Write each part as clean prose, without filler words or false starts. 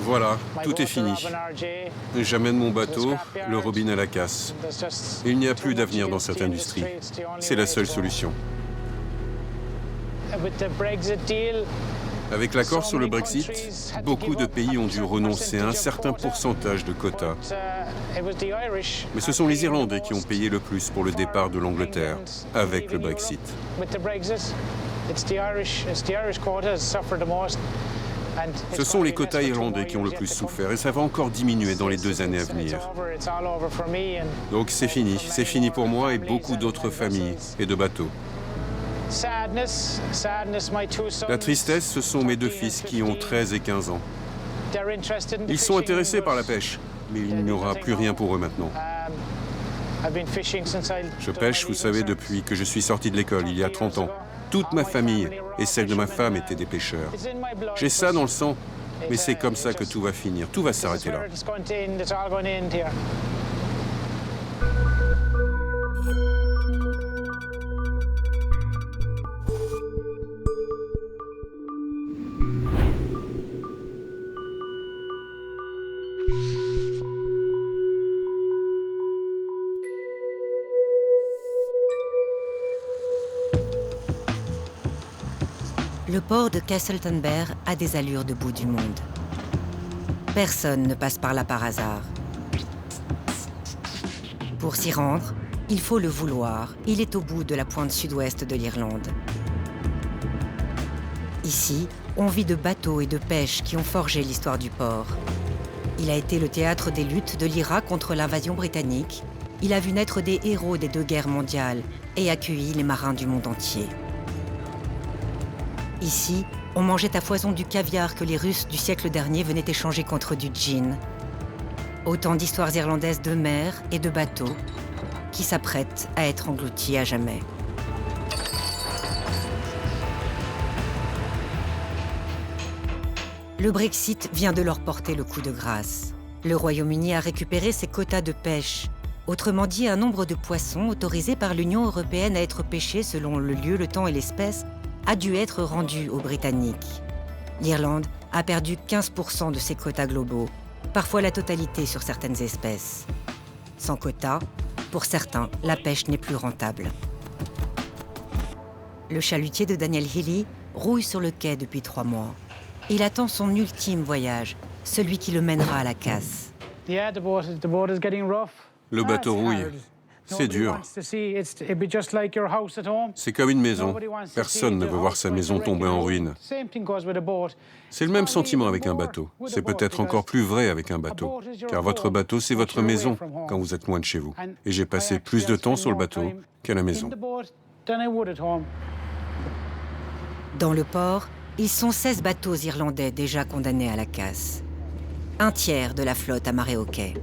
Voilà, tout est fini. J'amène mon bateau, le Robin à la casse. Il n'y a plus d'avenir dans cette industrie. C'est la seule solution. Avec l'accord sur le Brexit, beaucoup de pays ont dû renoncer à un certain pourcentage de quotas. Mais ce sont les Irlandais qui ont payé le plus pour le départ de l'Angleterre avec le Brexit. Ce sont les quotas irlandais qui ont le plus souffert et ça va encore diminuer dans les 2 années à venir. Donc c'est fini pour moi et beaucoup d'autres familles et de bateaux. La tristesse, ce sont mes 2 fils qui ont 13 et 15 ans. Ils sont intéressés par la pêche, mais il n'y aura plus rien pour eux maintenant. Je pêche, vous savez, depuis que je suis sorti de l'école, il y a 30 ans. Toute ma famille et celle de ma femme étaient des pêcheurs. J'ai ça dans le sang, mais c'est comme ça que tout va finir. Tout va s'arrêter là. Le port de Castleton-ber a des allures de bout du monde. Personne ne passe par là par hasard. Pour s'y rendre, il faut le vouloir. Il est au bout de la pointe sud-ouest de l'Irlande. Ici, on vit de bateaux et de pêche qui ont forgé l'histoire du port. Il a été le théâtre des luttes de l'IRA contre l'invasion britannique. Il a vu naître des héros des 2 guerres mondiales et accueilli les marins du monde entier. Ici, on mangeait à foison du caviar que les Russes du siècle dernier venaient échanger contre du gin. Autant d'histoires irlandaises de mer et de bateaux qui s'apprêtent à être engloutis à jamais. Le Brexit vient de leur porter le coup de grâce. Le Royaume-Uni a récupéré ses quotas de pêche, autrement dit un nombre de poissons autorisés par l'Union européenne à être pêchés selon le lieu, le temps et l'espèce a dû être rendu aux Britanniques. L'Irlande a perdu 15% de ses quotas globaux, parfois la totalité sur certaines espèces. Sans quotas, pour certains, la pêche n'est plus rentable. Le chalutier de Daniel Healy rouille sur le quai depuis 3 mois. Il attend son ultime voyage, celui qui le mènera à la casse. Le bateau rouille. C'est dur. C'est comme une maison. Personne ne veut voir sa maison tomber en ruine. C'est le même sentiment avec un bateau. C'est peut-être encore plus vrai avec un bateau. Car votre bateau, c'est votre maison quand vous êtes loin de chez vous. Et j'ai passé plus de temps sur le bateau qu'à la maison. Dans le port, ils sont 16 bateaux irlandais déjà condamnés à la casse. 1/3 de la flotte amarrée au quai.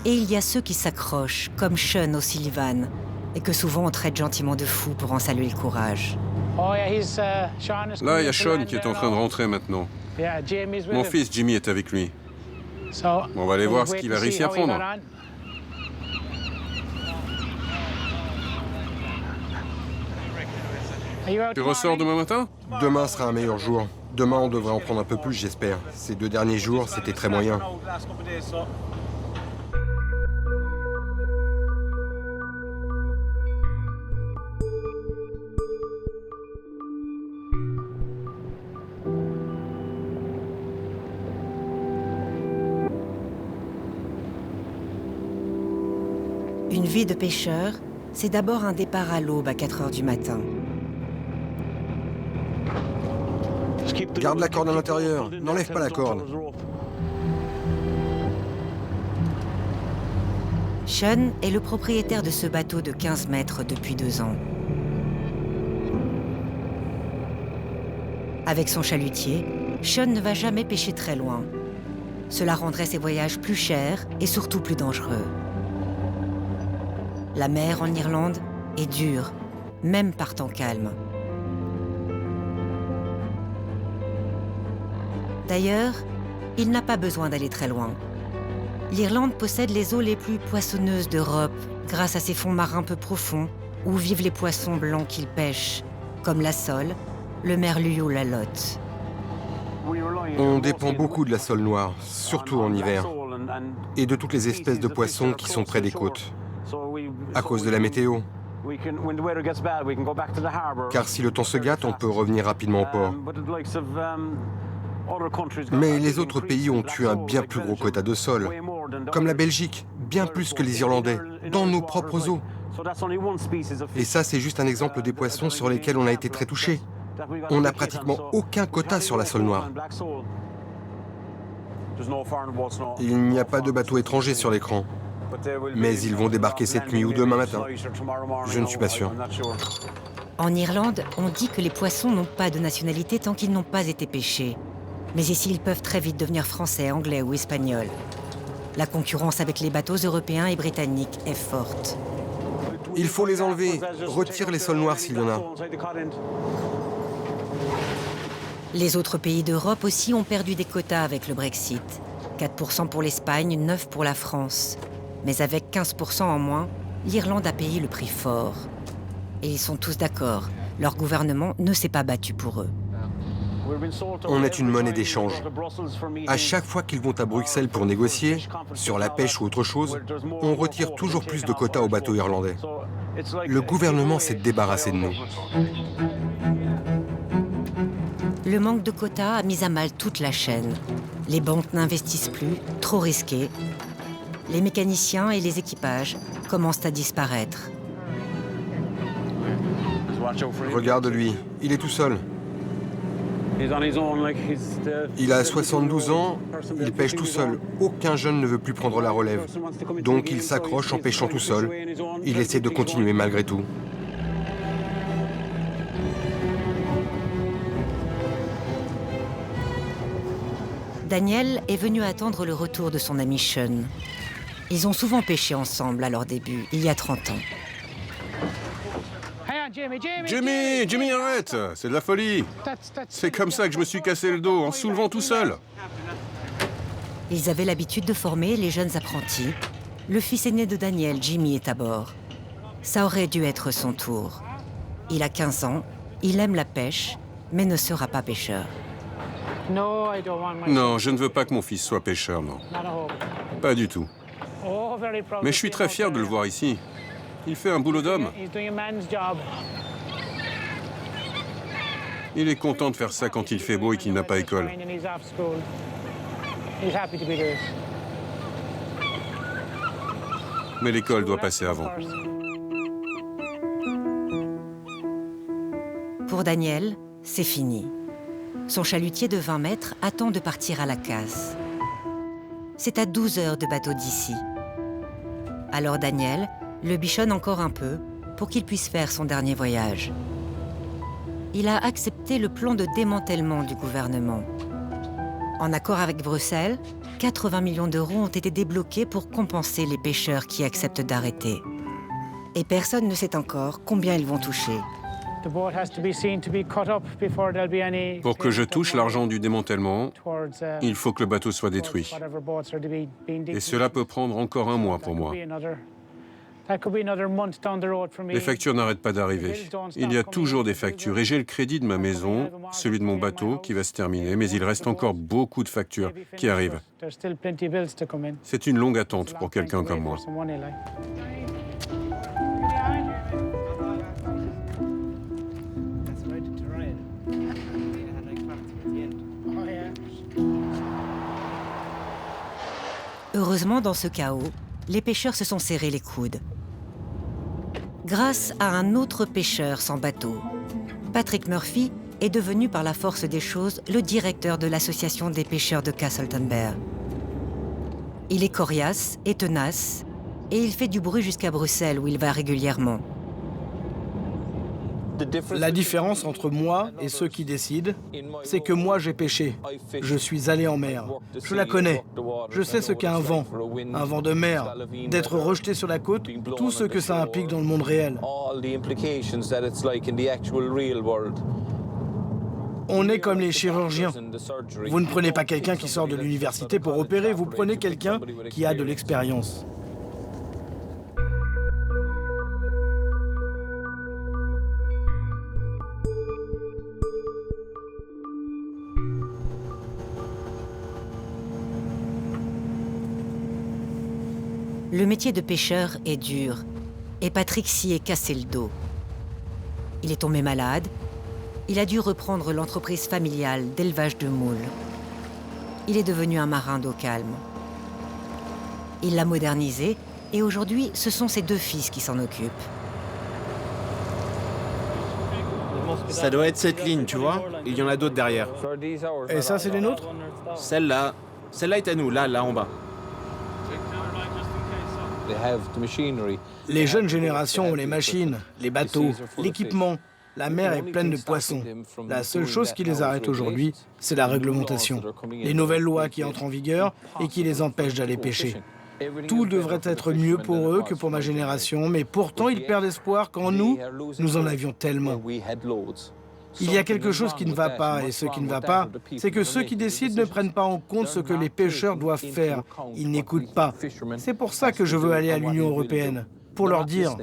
Et il y a ceux qui s'accrochent, comme Sean O'Sullivan, et que souvent on traite gentiment de fou pour en saluer le courage. Là, il y a Sean qui est en train de rentrer maintenant. Mon fils Jimmy est avec lui. On va aller voir ce qu'il a réussi à prendre. Tu ressors demain matin? Demain sera un meilleur jour. Demain, on devrait en prendre un peu plus, j'espère. Ces 2 derniers jours, c'était très moyen. Une vie de pêcheur, c'est d'abord un départ à l'aube à 4 heures du matin. Garde la corde à l'intérieur, n'enlève pas la corde. Sean est le propriétaire de ce bateau de 15 mètres depuis 2 ans. Avec son chalutier, Sean ne va jamais pêcher très loin. Cela rendrait ses voyages plus chers et surtout plus dangereux. La mer en Irlande est dure, même par temps calme. D'ailleurs, il n'a pas besoin d'aller très loin. L'Irlande possède les eaux les plus poissonneuses d'Europe, grâce à ses fonds marins peu profonds, où vivent les poissons blancs qu'ils pêchent, comme la sole, le merlu ou la lotte. On dépend beaucoup de la sole noire, surtout en hiver, et de toutes les espèces de poissons qui sont près des côtes, à cause de la météo. Car si le temps se gâte, on peut revenir rapidement au port. Mais les autres pays ont eu un bien plus gros quota de sole, comme la Belgique, bien plus que les Irlandais, dans nos propres eaux. Et ça, c'est juste un exemple des poissons sur lesquels on a été très touchés. On n'a pratiquement aucun quota sur la sole noire. Il n'y a pas de bateaux étrangers sur l'écran. Mais ils vont débarquer cette nuit ou demain matin. Je ne suis pas sûr. En Irlande, on dit que les poissons n'ont pas de nationalité tant qu'ils n'ont pas été pêchés. Mais ici, ils peuvent très vite devenir français, anglais ou espagnols. La concurrence avec les bateaux européens et britanniques est forte. Il faut les enlever. Retire les sols noirs s'il y en a. Les autres pays d'Europe aussi ont perdu des quotas avec le Brexit. 4% pour l'Espagne, 9% pour la France. Mais avec 15% en moins, l'Irlande a payé le prix fort. Et ils sont tous d'accord, leur gouvernement ne s'est pas battu pour eux. On est une monnaie d'échange. À chaque fois qu'ils vont à Bruxelles pour négocier, sur la pêche ou autre chose, on retire toujours plus de quotas aux bateaux irlandais. Le gouvernement s'est débarrassé de nous. Le manque de quotas a mis à mal toute la chaîne. Les banques n'investissent plus, trop risqué. Les mécaniciens et les équipages commencent à disparaître. Regarde-lui, il est tout seul. Il a 72 ans, il pêche tout seul. Aucun jeune ne veut plus prendre la relève. Donc il s'accroche en pêchant tout seul. Il essaie de continuer malgré tout. Daniel est venu attendre le retour de son ami Sean. Ils ont souvent pêché ensemble à leur début, il y a 30 ans. Jimmy, arrête! C'est de la folie! C'est comme ça que je me suis cassé le dos, en soulevant tout seul. Ils avaient l'habitude de former les jeunes apprentis. Le fils aîné de Daniel, Jimmy, est à bord. Ça aurait dû être son tour. Il a 15 ans, il aime la pêche, mais ne sera pas pêcheur. Non, je ne veux pas que mon fils soit pêcheur, non. Pas du tout. Mais je suis très fier de le voir ici. Il fait un boulot d'homme. Il est content de faire ça quand il fait beau et qu'il n'a pas école. Mais l'école doit passer avant. Pour Daniel, c'est fini. Son chalutier de 20 mètres attend de partir à la casse. C'est à 12 heures de bateau d'ici. Alors Daniel le bichonne encore un peu pour qu'il puisse faire son dernier voyage. Il a accepté le plan de démantèlement du gouvernement. En accord avec Bruxelles, 80 millions d'euros ont été débloqués pour compenser les pêcheurs qui acceptent d'arrêter. Et personne ne sait encore combien ils vont toucher. Pour que je touche l'argent du démantèlement, il faut que le bateau soit détruit. Et cela peut prendre encore un mois pour moi. Les factures n'arrêtent pas d'arriver. Il y a toujours des factures et j'ai le crédit de ma maison, celui de mon bateau qui va se terminer, mais il reste encore beaucoup de factures qui arrivent. C'est une longue attente pour quelqu'un comme moi. Heureusement, dans ce chaos, les pêcheurs se sont serrés les coudes. Grâce à un autre pêcheur sans bateau, Patrick Murphy est devenu par la force des choses le directeur de l'association des pêcheurs de Castleton Bear. Il est coriace et tenace, et il fait du bruit jusqu'à Bruxelles où il va régulièrement. La différence entre moi et ceux qui décident, c'est que moi j'ai pêché. Je suis allé en mer. Je la connais. Je sais ce qu'est un vent de mer, d'être rejeté sur la côte, tout ce que ça implique dans le monde réel. On est comme les chirurgiens. Vous ne prenez pas quelqu'un qui sort de l'université pour opérer, vous prenez quelqu'un qui a de l'expérience. Le métier de pêcheur est dur, et Patrick s'y est cassé le dos. Il est tombé malade, il a dû reprendre l'entreprise familiale d'élevage de moules. Il est devenu un marin d'eau calme. Il l'a modernisé, et aujourd'hui, ce sont ses 2 fils qui s'en occupent. Ça doit être cette ligne, tu vois. Il y en a d'autres derrière. Et ça, c'est les nôtres? Celle-là est à nous, là en bas. Les jeunes générations ont les machines, les bateaux, l'équipement. La mer est pleine de poissons. La seule chose qui les arrête aujourd'hui, c'est la réglementation. Les nouvelles lois qui entrent en vigueur et qui les empêchent d'aller pêcher. Tout devrait être mieux pour eux que pour ma génération, mais pourtant ils perdent espoir quand nous en avions tellement. Il y a quelque chose qui ne va pas, et ce qui ne va pas, c'est que ceux qui décident ne prennent pas en compte ce que les pêcheurs doivent faire. Ils n'écoutent pas. C'est pour ça que je veux aller à l'Union européenne, pour leur dire.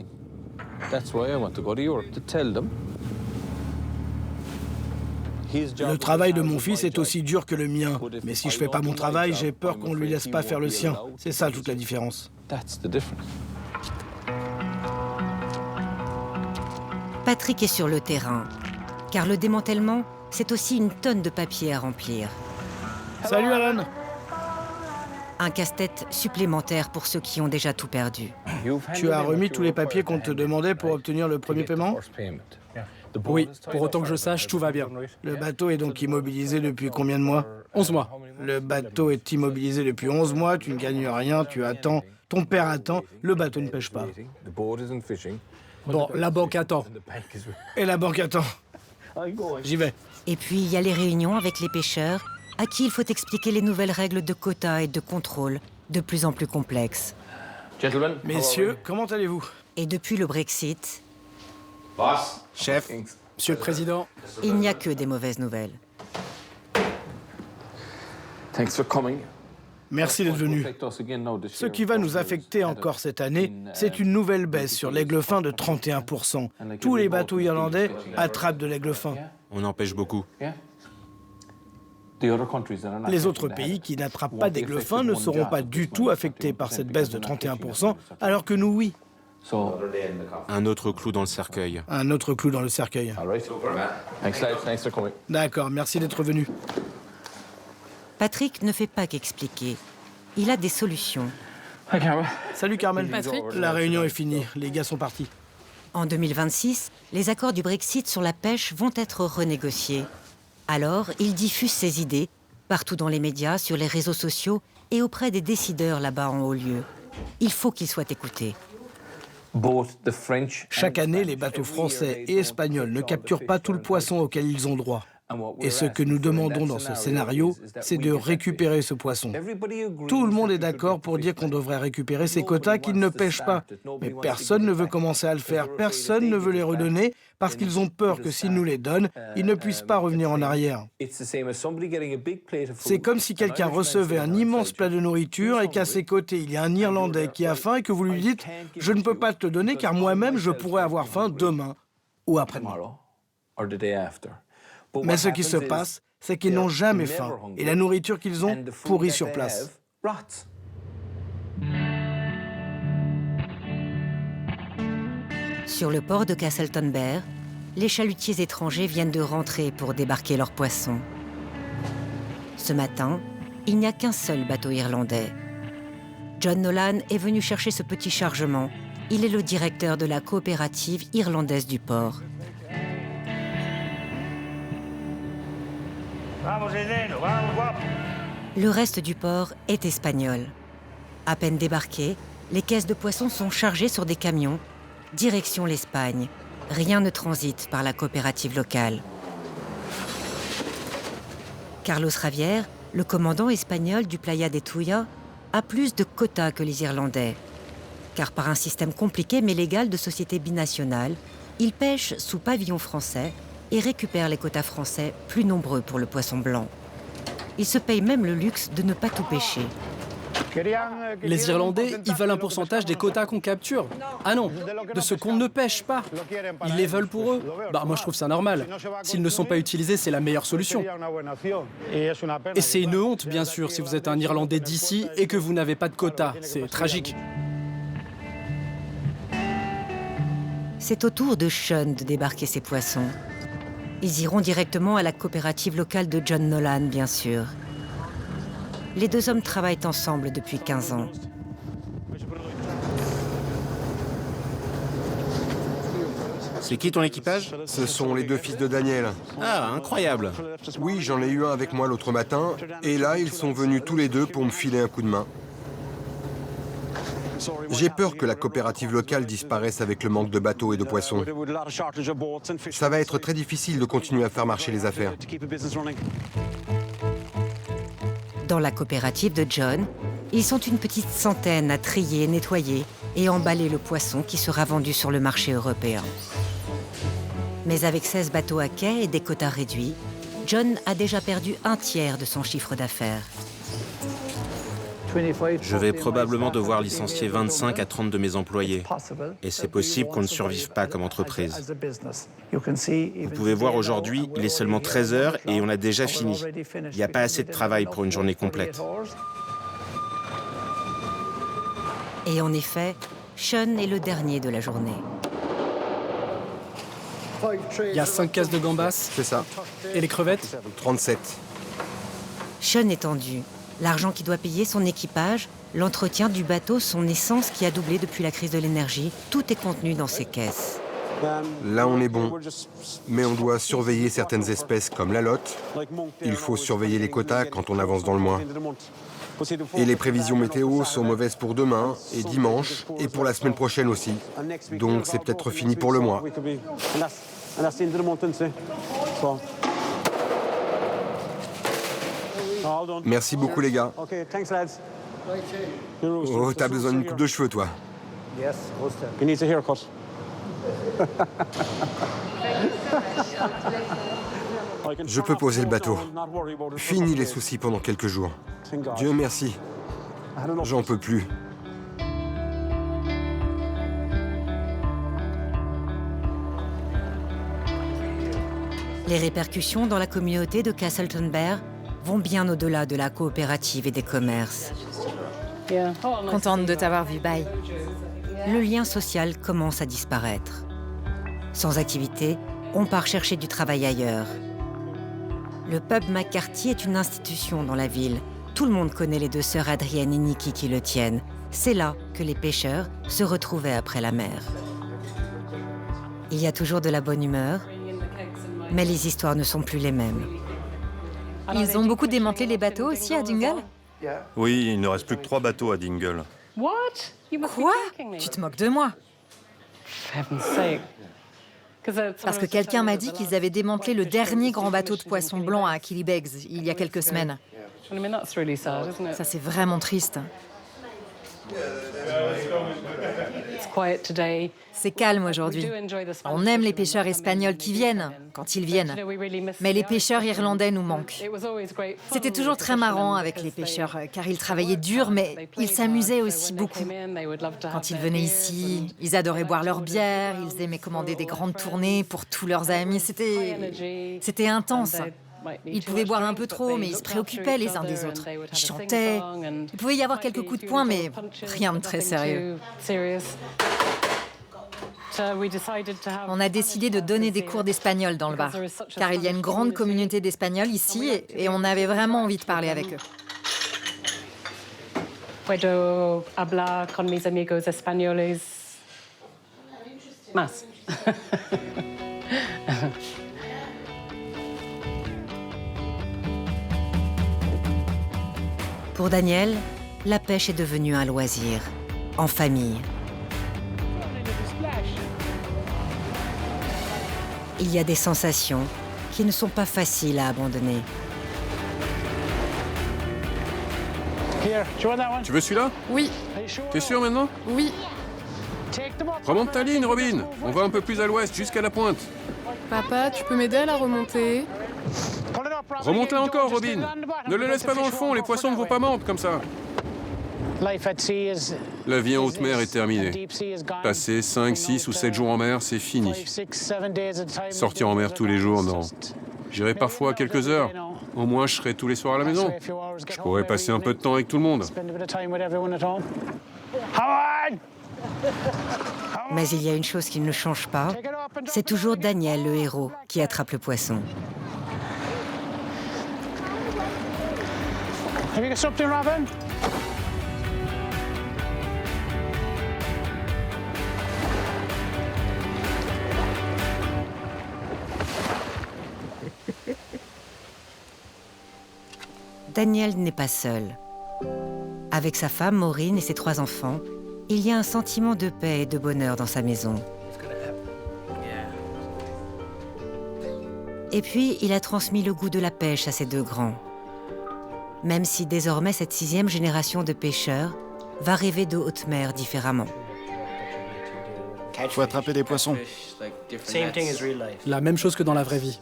Le travail de mon fils est aussi dur que le mien, mais si je fais pas mon travail, j'ai peur qu'on lui laisse pas faire le sien. C'est ça toute la différence. Patrick est sur le terrain, car le démantèlement, c'est aussi une tonne de papier à remplir. Salut Alan. Un casse-tête supplémentaire pour ceux qui ont déjà tout perdu. Tu as remis tous les papiers qu'on te demandait pour obtenir le premier paiement? Oui, pour autant que je sache, tout va bien. Le bateau est donc immobilisé depuis combien de mois? 11 mois. Le bateau est immobilisé depuis 11 mois, tu ne gagnes rien, tu attends, ton père attend, le bateau ne pêche pas. Bon, la banque attend. Et la banque attend. J'y vais. Et puis, il y a les réunions avec les pêcheurs, à qui il faut expliquer les nouvelles règles de quotas et de contrôle, de plus en plus complexes. Messieurs, comment allez-vous? Et depuis le Brexit, Chef, Monsieur le Président, il n'y a que des mauvaises nouvelles. Merci d'être venu. Ce qui va nous affecter encore cette année, c'est une nouvelle baisse sur l'aigle fin de 31%. Tous les bateaux irlandais attrapent de l'aigle fin. on en pêche beaucoup. Les autres pays qui n'attrapent pas d'aigle fin ne seront pas du tout affectés par cette baisse de 31%, alors que nous, oui. Un autre clou dans le cercueil. Un autre clou dans le cercueil. D'accord, merci d'être venu. Patrick ne fait pas qu'expliquer. Il a des solutions. Salut Carmen. Patrick. La réunion est finie, les gars sont partis. En 2026, les accords du Brexit sur la pêche vont être renégociés. Alors, il diffuse ses idées, partout dans les médias, sur les réseaux sociaux et auprès des décideurs là-bas en haut lieu. Il faut qu'il soit écouté. Chaque année, les bateaux français et espagnols ne capturent pas tout le poisson auquel ils ont droit. Et ce que nous demandons dans ce scénario, c'est de récupérer ce poisson. Tout le monde est d'accord pour dire qu'on devrait récupérer ces quotas qu'ils ne pêchent pas. Mais personne ne veut commencer à le faire, personne ne veut les redonner parce qu'ils ont peur que s'ils nous les donnent, ils ne puissent pas revenir en arrière. C'est comme si quelqu'un recevait un immense plat de nourriture et qu'à ses côtés, il y a un Irlandais qui a faim et que vous lui dites « Je ne peux pas te le donner car moi-même, je pourrais avoir faim demain ou après-demain. » Mais ce qui se passe, c'est qu'ils n'ont jamais faim et la nourriture qu'ils ont pourrit sur place. Sur le port de Castleton Bear, les chalutiers étrangers viennent de rentrer pour débarquer leurs poissons. Ce matin, il n'y a qu'un seul bateau irlandais. John Nolan est venu chercher ce petit chargement. Il est le directeur de la coopérative irlandaise du port. Le reste du port est espagnol. À peine débarqués, les caisses de poissons sont chargées sur des camions. Direction l'Espagne. Rien ne transite par la coopérative locale. Carlos Javier, le commandant espagnol du Playa de Tuya, a plus de quotas que les Irlandais. Car par un système compliqué mais légal de société binationale, il pêche sous pavillon français et récupèrent les quotas français, plus nombreux pour le poisson blanc. Ils se payent même le luxe de ne pas tout pêcher. Les Irlandais, ils veulent un pourcentage des quotas qu'on capture. Ah non, de ce qu'on ne pêche pas. Ils les veulent pour eux. Bah moi je trouve ça normal. S'ils ne sont pas utilisés, c'est la meilleure solution. Et c'est une honte, bien sûr, si vous êtes un Irlandais d'ici et que vous n'avez pas de quotas. C'est tragique. C'est au tour de Sean de débarquer ses poissons. Ils iront directement à la coopérative locale de John Nolan, bien sûr. Les deux hommes travaillent ensemble depuis 15 ans. C'est qui ton équipage? Ce sont les 2 fils de Daniel. Ah, incroyable. Oui, j'en ai eu un avec moi l'autre matin, et là, ils sont venus tous les 2 pour me filer un coup de main. J'ai peur que la coopérative locale disparaisse avec le manque de bateaux et de poissons. Ça va être très difficile de continuer à faire marcher les affaires. Dans la coopérative de John, ils sont une petite centaine à trier, nettoyer et emballer le poisson qui sera vendu sur le marché européen. Mais avec 16 bateaux à quai et des quotas réduits, John a déjà perdu un tiers de son chiffre d'affaires. Je vais probablement devoir licencier 25 à 30 de mes employés. Et c'est possible qu'on ne survive pas comme entreprise. Vous pouvez voir aujourd'hui, il est seulement 13 heures et on a déjà fini. Il n'y a pas assez de travail pour une journée complète. Et en effet, Sean est le dernier de la journée. Il y a 5 caisses de gambas. C'est ça. Et les crevettes? 37. Sean est tendu. L'argent qu'il doit payer son équipage, l'entretien du bateau, son essence qui a doublé depuis la crise de l'énergie, tout est contenu dans ces caisses. Là, on est bon. Mais on doit surveiller certaines espèces comme la lotte. Il faut surveiller les quotas quand on avance dans le mois. Et les prévisions météo sont mauvaises pour demain et dimanche et pour la semaine prochaine aussi. Donc c'est peut-être fini pour le mois. Merci beaucoup les gars. Oh, t'as besoin d'une coupe de cheveux toi. Je peux poser le bateau. Fini les soucis pendant quelques jours. Dieu merci. J'en peux plus. Les répercussions dans la communauté de Castleton Bear vont bien au-delà de la coopérative et des commerces. Contente de t'avoir vu, bye. Le lien social commence à disparaître. Sans activité, on part chercher du travail ailleurs. Le pub McCarthy est une institution dans la ville. Tout le monde connaît les 2 sœurs Adrienne et Nikki qui le tiennent. C'est là que les pêcheurs se retrouvaient après la mer. Il y a toujours de la bonne humeur, mais les histoires ne sont plus les mêmes. Ils ont beaucoup démantelé les bateaux aussi à Dingle? Oui, il ne reste plus que 3 bateaux à Dingle. Quoi? Tu te moques de moi? Parce que quelqu'un m'a dit qu'ils avaient démantelé le dernier grand bateau de poisson blanc à Killybegs il y a quelques semaines. Ça, c'est vraiment triste. C'est calme aujourd'hui. On aime les pêcheurs espagnols qui viennent, quand ils viennent. Mais les pêcheurs irlandais nous manquent. C'était toujours très marrant avec les pêcheurs, car ils travaillaient dur, mais ils s'amusaient aussi beaucoup. Quand ils venaient ici, ils adoraient boire leur bière, ils aimaient commander des grandes tournées pour tous leurs amis. C'était intense. Ils pouvaient boire un peu trop, mais ils se préoccupaient les uns des autres. Ils chantaient. Il pouvait y avoir quelques coups de poing, mais rien de très sérieux. On a décidé de donner des cours d'espagnol dans le bar, car il y a une grande communauté d'Espagnols ici et on avait vraiment envie de parler avec eux. Puedo hablar con mis amigos españoles más. Pour Daniel, la pêche est devenue un loisir, en famille. Il y a des sensations qui ne sont pas faciles à abandonner. Tu veux celui-là? Oui, T'es sûr maintenant? oui. Remonte ta ligne, Robin. On va un peu plus à l'ouest, jusqu'à la pointe. Papa, tu peux m'aider à la remonter? Remonte-la encore, Robin. Ne le laisse pas dans le fond, les poissons ne vont pas mordre comme ça. La vie en haute mer est terminée. Passer 5, 6 ou 7 jours en mer, c'est fini. Sortir en mer tous les jours, non. J'irai parfois quelques heures. Au moins, je serai tous les soirs à la maison. Je pourrais passer un peu de temps avec tout le monde. Mais il y a une chose qui ne change pas, c'est toujours Daniel, le héros, qui attrape le poisson. Daniel n'est pas seul. Avec sa femme, Maureen, et ses 3 enfants, il y a un sentiment de paix et de bonheur dans sa maison. Et puis, il a transmis le goût de la pêche à ses 2 grands. Même si désormais cette 6e génération de pêcheurs va rêver de haute mer différemment. Il faut attraper des poissons. La même chose que dans la vraie vie.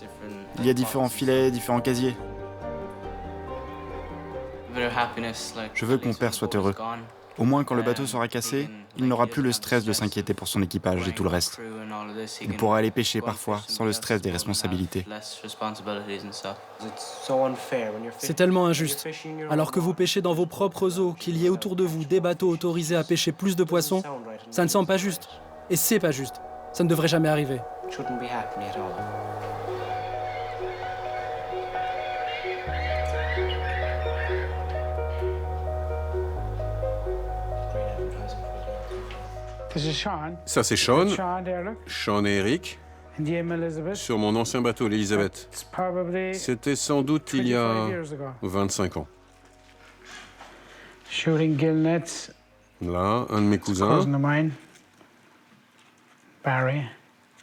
Il y a différents filets, différents casiers. Je veux que mon père soit heureux. Au moins, quand le bateau sera cassé, il n'aura plus le stress de s'inquiéter pour son équipage et tout le reste. Il pourra aller pêcher parfois, sans le stress des responsabilités. C'est tellement injuste. Alors que vous pêchez dans vos propres eaux, qu'il y ait autour de vous des bateaux autorisés à pêcher plus de poissons, ça ne semble pas juste. Et c'est pas juste. Ça ne devrait jamais arriver. Ça, c'est Sean. Sean et Eric. Sur mon ancien bateau, l'Elizabeth. C'était sans doute il y a 25 ans. Là, un de mes cousins.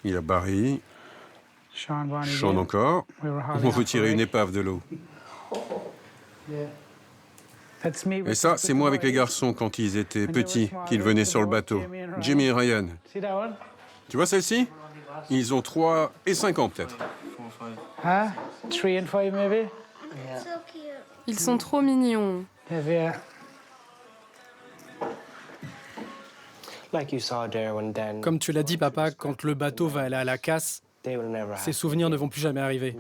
Il y a Barry. Sean encore. On retirait une épave de l'eau. Et ça, c'est moi avec les garçons quand ils étaient petits, qu'ils venaient sur le bateau. Jimmy et Ryan. Tu vois celle-ci? Ils ont 3 et 5 ans peut-être. Ils sont trop mignons. Comme tu l'as dit, papa, quand le bateau va aller à la casse, ces souvenirs ne vont plus jamais arriver.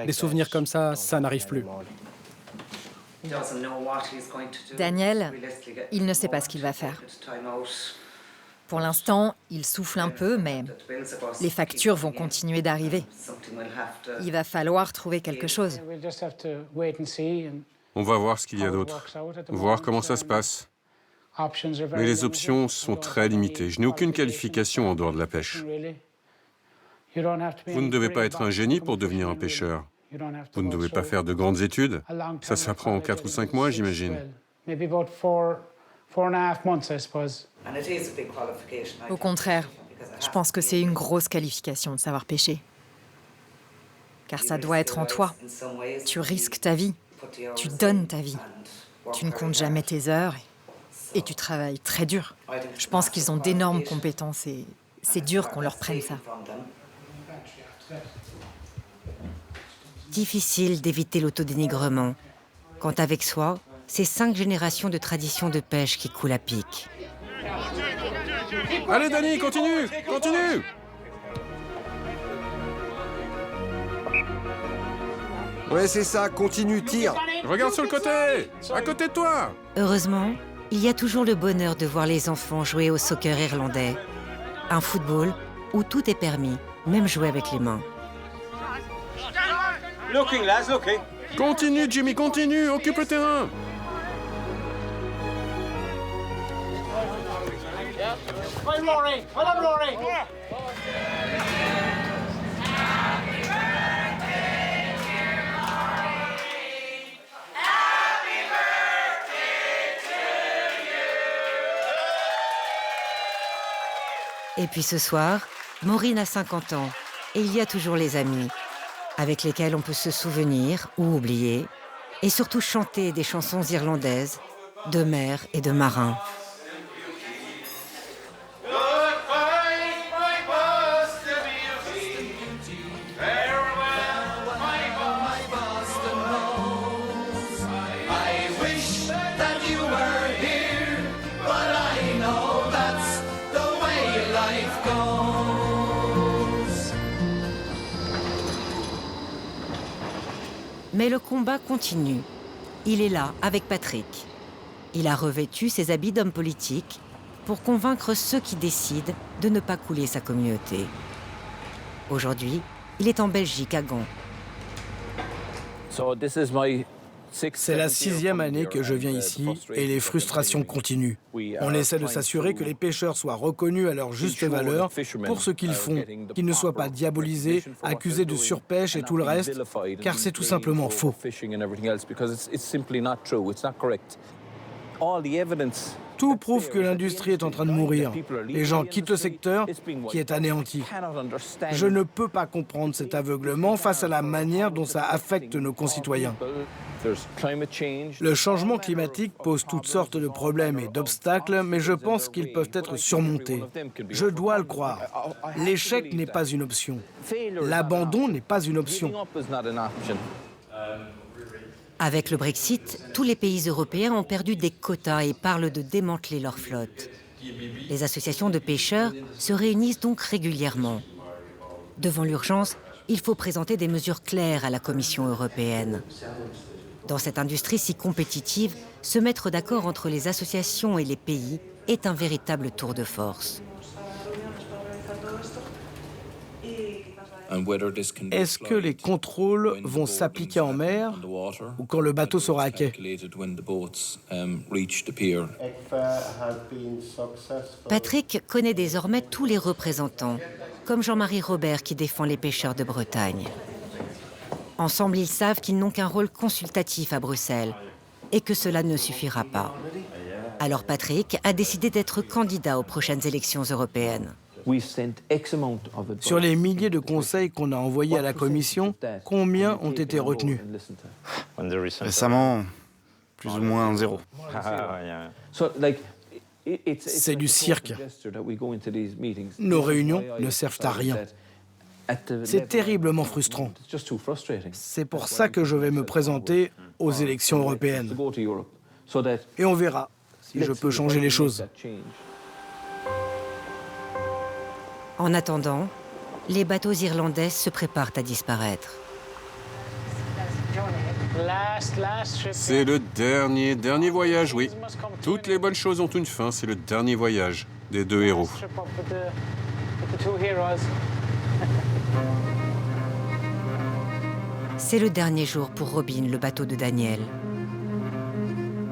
Des souvenirs comme ça n'arrive plus. Daniel, il ne sait pas ce qu'il va faire. Pour l'instant, il souffle un peu, mais les factures vont continuer d'arriver. Il va falloir trouver quelque chose. On va voir ce qu'il y a d'autre. Voir comment ça se passe. Mais les options sont très limitées. Je n'ai aucune qualification en dehors de la pêche. Vous ne devez pas être un génie pour devenir un pêcheur. Vous ne devez pas faire de grandes études. Ça s'apprend en 4 ou 5 mois, j'imagine. Au contraire, je pense que c'est une grosse qualification de savoir pêcher. Car ça doit être en toi. Tu risques ta vie. Tu donnes ta vie. Tu ne comptes jamais tes heures et tu travailles très dur. Je pense qu'ils ont d'énormes compétences et c'est dur qu'on leur prenne ça. Difficile d'éviter l'autodénigrement, quand avec soi, c'est 5 générations de traditions de pêche qui coulent à pic. Allez, Danny, continue! Continue! Ouais, c'est ça, continue, tire. Regarde sur le côté! À côté de toi! Heureusement, il y a toujours le bonheur de voir les enfants jouer au soccer irlandais. Un football où tout est permis, même jouer avec les mains. Continue, Jimmy, continue! Occupe le terrain! Et puis ce soir, Maureen a 50 ans et il y a toujours les amis, avec lesquels on peut se souvenir ou oublier, et surtout chanter des chansons irlandaises, de mer et de marins. Mais le combat continue. Il est là, avec Patrick. Il a revêtu ses habits d'homme politique pour convaincre ceux qui décident de ne pas couler sa communauté. Aujourd'hui, il est en Belgique, à Gand. C'est la 6e année que je viens ici et les frustrations continuent. On essaie de s'assurer que les pêcheurs soient reconnus à leur juste valeur pour ce qu'ils font, qu'ils ne soient pas diabolisés, accusés de surpêche et tout le reste, car c'est tout simplement faux. Tout prouve que l'industrie est en train de mourir. Les gens quittent le secteur qui est anéanti. Je ne peux pas comprendre cet aveuglement face à la manière dont ça affecte nos concitoyens. Le changement climatique pose toutes sortes de problèmes et d'obstacles, mais je pense qu'ils peuvent être surmontés. Je dois le croire. L'échec n'est pas une option. L'abandon n'est pas une option. Avec le Brexit, tous les pays européens ont perdu des quotas et parlent de démanteler leur flotte. Les associations de pêcheurs se réunissent donc régulièrement. Devant l'urgence, il faut présenter des mesures claires à la Commission européenne. Dans cette industrie si compétitive, se mettre d'accord entre les associations et les pays est un véritable tour de force. Est-ce que les contrôles vont s'appliquer en mer ou quand le bateau sera à quai? Patrick connaît désormais tous les représentants, comme Jean-Marie Robert qui défend les pêcheurs de Bretagne. Ensemble, ils savent qu'ils n'ont qu'un rôle consultatif à Bruxelles et que cela ne suffira pas. Alors Patrick a décidé d'être candidat aux prochaines élections européennes. Sur les milliers de conseils qu'on a envoyés à la Commission, combien ont été retenus? Récemment, plus ou moins 0. C'est du cirque. Nos réunions ne servent à rien. C'est terriblement frustrant. C'est pour ça que je vais me présenter aux élections européennes. Et on verra si je peux changer les choses. En attendant, les bateaux irlandais se préparent à disparaître. C'est le dernier voyage, oui. Toutes les bonnes choses ont une fin, c'est le dernier voyage des deux héros. C'est le dernier jour pour Robin, le bateau de Daniel.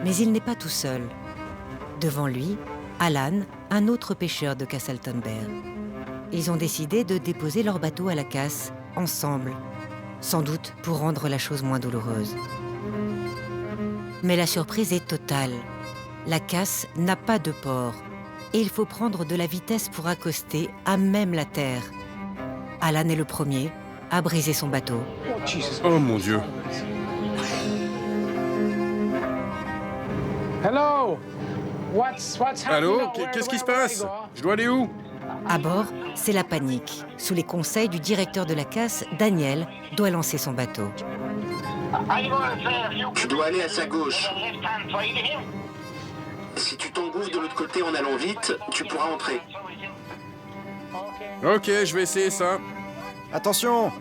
Mais il n'est pas tout seul. Devant lui, Alan, un autre pêcheur de Castletownbere. Ils ont décidé de déposer leur bateau à la casse, ensemble, sans doute pour rendre la chose moins douloureuse. Mais la surprise est totale. La casse n'a pas de port et il faut prendre de la vitesse pour accoster à même la terre. Alan est le premier à briser son bateau. Oh mon Dieu! Allô? Qu'est-ce qui se passe? Je dois aller où? À bord, c'est la panique. Sous les conseils du directeur de la casse, Daniel doit lancer son bateau. Tu dois aller à sa gauche. Si tu t'engouffres de l'autre côté en allant vite, tu pourras entrer. Ok, je vais essayer ça. Attention!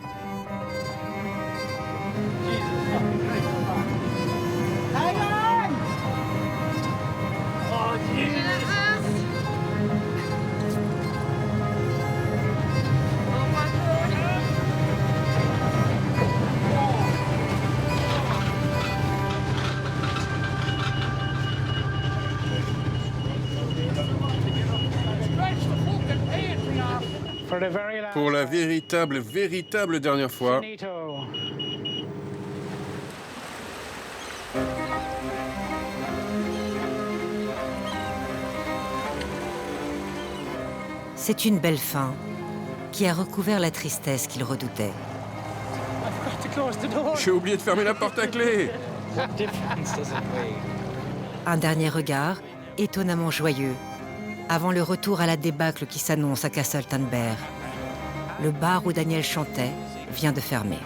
Pour la véritable dernière fois. C'est une belle fin qui a recouvert la tristesse qu'il redoutait. J'ai oublié de fermer la porte à clé. Un dernier regard, étonnamment joyeux, avant le retour à la débâcle qui s'annonce à Castletownbere. Le bar où Daniel chantait vient de fermer.